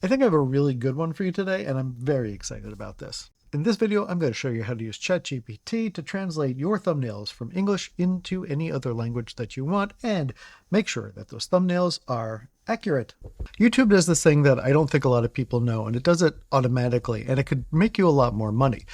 I think I have a really good one for you today, and I'm very excited about this. In this video, I'm going to show you how to use ChatGPT to translate your thumbnails from English into any other language that you want and make sure that those thumbnails are accurate. YouTube does this thing that I don't think a lot of people know, and it does it automatically, and it could make you a lot more money.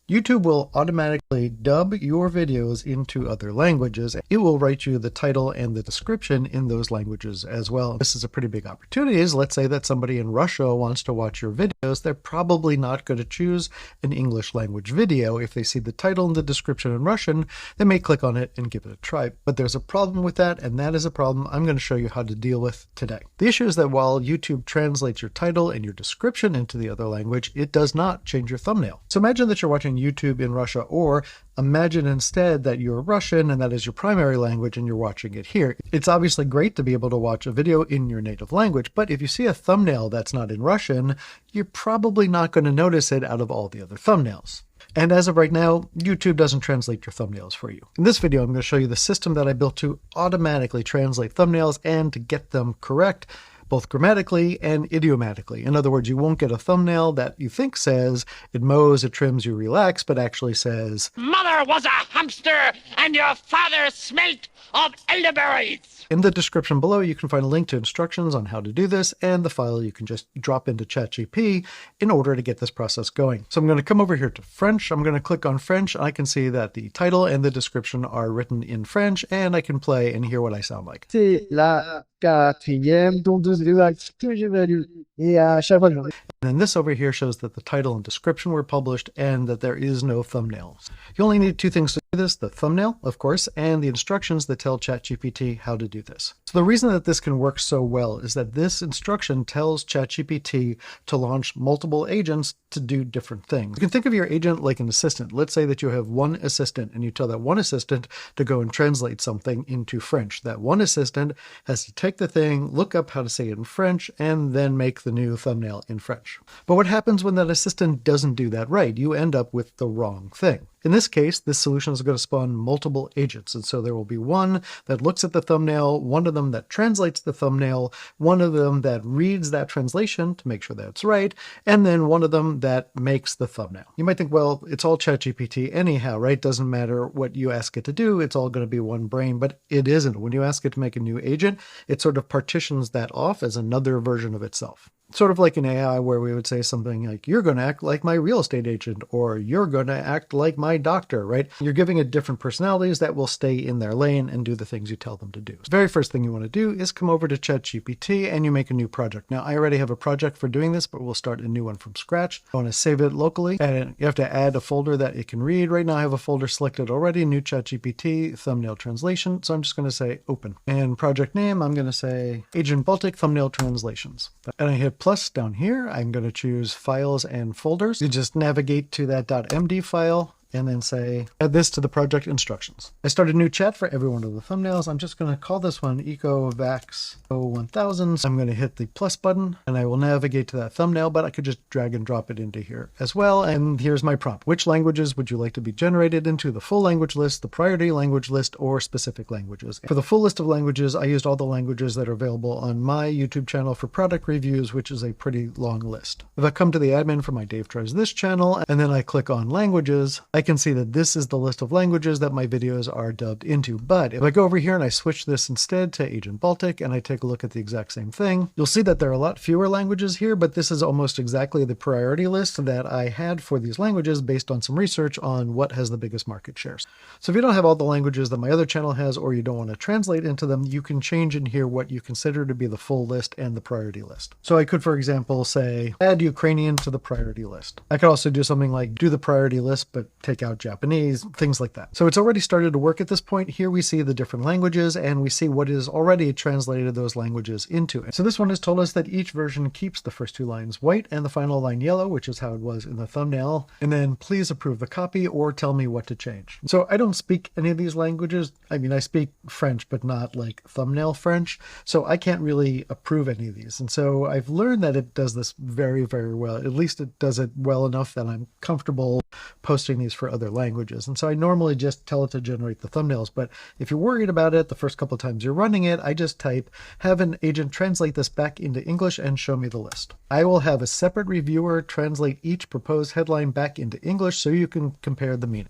YouTube will automatically dub your videos into other languages. It will write you the title and the description in those languages as well. This is a pretty big opportunity. Let's say that somebody in Russia wants to watch your videos. They're probably not going to choose an English language video. If they see the title and the description in Russian, they may click on it and give it a try. But there's a problem with that, and that is a problem I'm going to show you how to deal with today. The issue is that while YouTube translates your title and your description into the other language, it does not change your thumbnail. So imagine that you're watching YouTube in Russia, or imagine instead that you're Russian and that is your primary language and you're watching it here. It's obviously great to be able to watch a video in your native language, but if you see a thumbnail that's not in Russian, you're probably not going to notice it out of all the other thumbnails. And as of right now, YouTube doesn't translate your thumbnails for you. In this video, I'm going to show you the system that I built to automatically translate thumbnails and to get them correct, both grammatically and idiomatically. In other words, you won't get a thumbnail that you think says, "It mows, it trims, you relax," but actually says, "Mother was a hamster and your father smelt of elderberries." In the description below, you can find a link to instructions on how to do this and the file you can just drop into ChatGPT in order to get this process going. So I'm going to come over here to French. I'm going to click on French. I can see that the title and the description are written in French, and I can play and hear what I sound like. C'est la quatrième tondeuse de vache que j'évalue. Et à chaque fois, And then this over here shows that the title and description were published and that there is no thumbnails. You only need two things to do this: the thumbnail, of course, and the instructions that tell ChatGPT how to do this. So the reason that this can work so well is that this instruction tells ChatGPT to launch multiple agents to do different things. You can think of your agent like an assistant. Let's say that you have one assistant and you tell that one assistant to go and translate something into French. That one assistant has to take the thing, look up how to say it in French, and then make the new thumbnail in French. But what happens when that assistant doesn't do that right? You end up with the wrong thing. In this case, this solution is going to spawn multiple agents. And so there will be one that looks at the thumbnail, one of them that translates the thumbnail, one of them that reads that translation to make sure that it's right, and then one of them that makes the thumbnail. You might think, well, it's all ChatGPT anyhow, right? Doesn't matter what you ask it to do. It's all going to be one brain, but it isn't. When you ask it to make a new agent, it sort of partitions that off as another version of itself. Sort of like an AI where we would say something like, "You're going to act like my real estate agent," or "You're going to act like my doctor," right? You're giving it different personalities that will stay in their lane and do the things you tell them to do. The very first thing you want to do is come over to ChatGPT and you make a new project. Now, I already have a project for doing this, but we'll start a new one from scratch. I want to save it locally, and you have to add a folder that it can read. Right now, I have a folder selected already, new ChatGPT, thumbnail translation. So I'm just going to say open. And project name, I'm going to say Agent Baltic Thumbnail Translations. And I hit plus down here. I'm going to choose files and folders. You just navigate to that .md file and then say, add this to the project instructions. I start a new chat for every one of the thumbnails. I'm just going to call this one EcoVax 1000. I'm going to hit the plus button and I will navigate to that thumbnail, but I could just drag and drop it into here as well. And here's my prompt. Which languages would you like to be generated into? The full language list, the priority language list, or specific languages? For the full list of languages, I used all the languages that are available on my YouTube channel for product reviews, which is a pretty long list. If I come to the admin for my Dave Tries This channel, and then I click on languages, I can see that this is the list of languages that my videos are dubbed into. But if I go over here and I switch this instead to Agent Baltic and I take a look at the exact same thing, you'll see that there are a lot fewer languages here, but this is almost exactly the priority list that I had for these languages based on some research on what has the biggest market shares. So if you don't have all the languages that my other channel has, or you don't want to translate into them, you can change in here what you consider to be the full list and the priority list. So I could, for example, say, add Ukrainian to the priority list. I could also do something like do the priority list, but take out Japanese, things like that. So it's already started to work at this point. Here we see the different languages and we see what is already translated those languages into it. So this one has told us that each version keeps the first two lines white and the final line yellow, which is how it was in the thumbnail. And then please approve the copy or tell me what to change. So I don't speak any of these languages. I mean, I speak French, but not like thumbnail French. So I can't really approve any of these. And so I've learned that it does this very, very well. At least it does it well enough that I'm comfortable posting these for other languages. And so I normally just tell it to generate the thumbnails. But if you're worried about it the first couple of times you're running it, I just type, have an agent translate this back into English and show me the list. I will have a separate reviewer translate each proposed headline back into English so you can compare the meaning.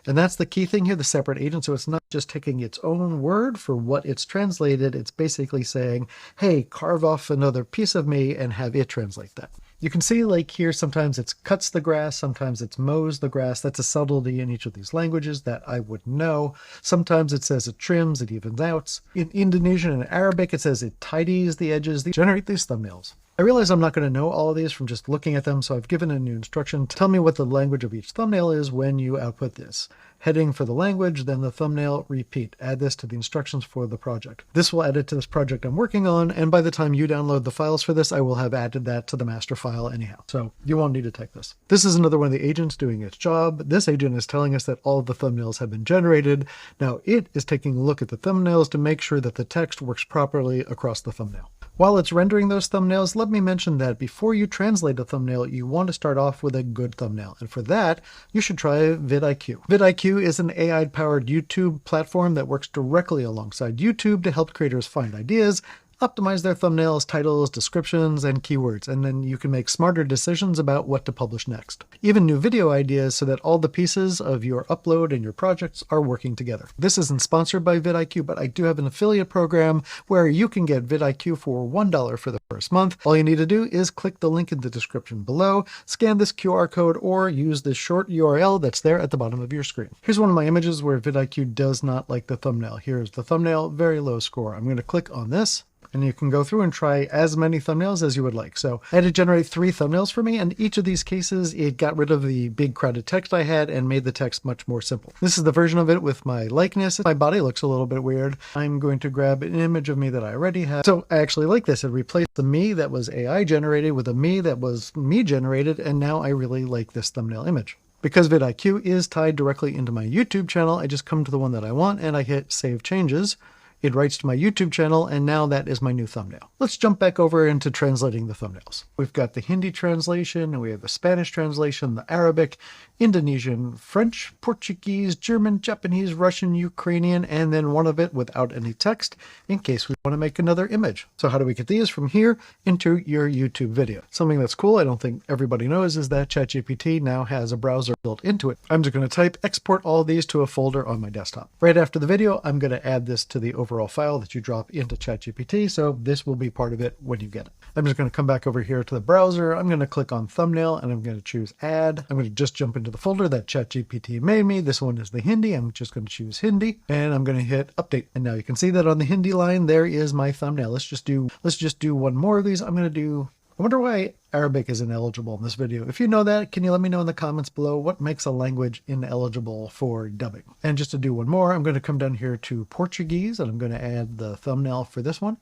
And that's the key thing here, the separate agent. So it's not just taking its own word for what it's translated. It's basically saying, hey, carve off another piece of me and have it translate that. You can see like here, sometimes it's cuts the grass, sometimes it's mows the grass. That's a subtlety in each of these languages that I would know. Sometimes it says it trims, it evens out. In Indonesian and Arabic, it says it tidies the edges. They generate these thumbnails. I realize I'm not going to know all of these from just looking at them, so I've given a new instruction. Tell me what the language of each thumbnail is when you output this. Heading for the language, then the thumbnail, repeat. Add this to the instructions for the project. This will add it to this project I'm working on, and by the time you download the files for this, I will have added that to the master file anyhow. So you won't need to type this. This is another one of the agents doing its job. This agent is telling us that all of the thumbnails have been generated. Now it is taking a look at the thumbnails to make sure that the text works properly across the thumbnail. While it's rendering those thumbnails, let me mention that before you translate a thumbnail, you want to start off with a good thumbnail. And for that, you should try vidIQ. vidIQ is an AI-powered YouTube platform that works directly alongside YouTube to help creators find ideas, optimize their thumbnails, titles, descriptions, and keywords, and then you can make smarter decisions about what to publish next. Even new video ideas so that all the pieces of your upload and your projects are working together. This isn't sponsored by vidIQ, but I do have an affiliate program where you can get vidIQ for $1 for the first month. All you need to do is click the link in the description below, scan this QR code, or use this short URL that's there at the bottom of your screen. Here's one of my images where vidIQ does not like the thumbnail. Here's the thumbnail, very low score. I'm going to click on this, and you can go through and try as many thumbnails as you would like. So I had to generate 3 thumbnails for me, and each of these cases, it got rid of the big crowded text I had and made the text much more simple. This is the version of it with my likeness. My body looks a little bit weird. I'm going to grab an image of me that I already have. So I actually like this. It replaced the me that was AI generated with a me that was me generated, and now I really like this thumbnail image. Because vidIQ is tied directly into my YouTube channel, I just come to the one that I want and I hit Save Changes. It writes to my YouTube channel, and now that is my new thumbnail. Let's jump back over into translating the thumbnails. We've got the Hindi translation, and we have the Spanish translation, the Arabic, Indonesian, French, Portuguese, German, Japanese, Russian, Ukrainian, and then one of it without any text in case we want to make another image. So how do we get these from here into your YouTube video? Something that's cool, I don't think everybody knows, is that ChatGPT now has a browser built into it. I'm just going to type export all these to a folder on my desktop. Right after the video, I'm going to add this to the overall file that you drop into ChatGPT, so this will be part of it when you get it. I'm just going to come back over here to the browser. I'm going to click on thumbnail and I'm going to choose add. I'm going to just jump into the folder that ChatGPT made me. This one is the Hindi. I'm just going to choose Hindi and I'm going to hit update. And now you can see that on the Hindi line, there is my thumbnail. Let's just do one more of these. I wonder why Arabic is ineligible in this video. If you know that, can you let me know in the comments below what makes a language ineligible for dubbing? And just to do one more, I'm going to come down here to Portuguese and I'm going to add the thumbnail for this one.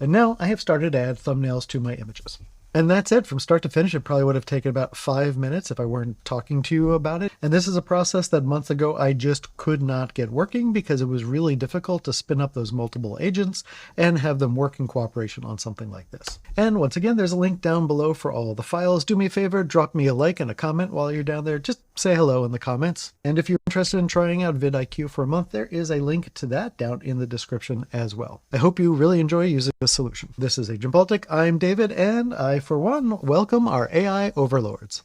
And now I have started to add thumbnails to my images. And that's it from start to finish. It probably would have taken about 5 minutes if I weren't talking to you about it. And this is a process that months ago I just could not get working because it was really difficult to spin up those multiple agents and have them work in cooperation on something like this. And once again, there's a link down below for all the files. Do me a favor, drop me a like and a comment while you're down there. Just say hello in the comments. And if you're interested in trying out vidIQ for a month, there is a link to that down in the description as well. I hope you really enjoy using this solution. This is Agent Baltic. I'm David, and I, for one, welcome our AI overlords.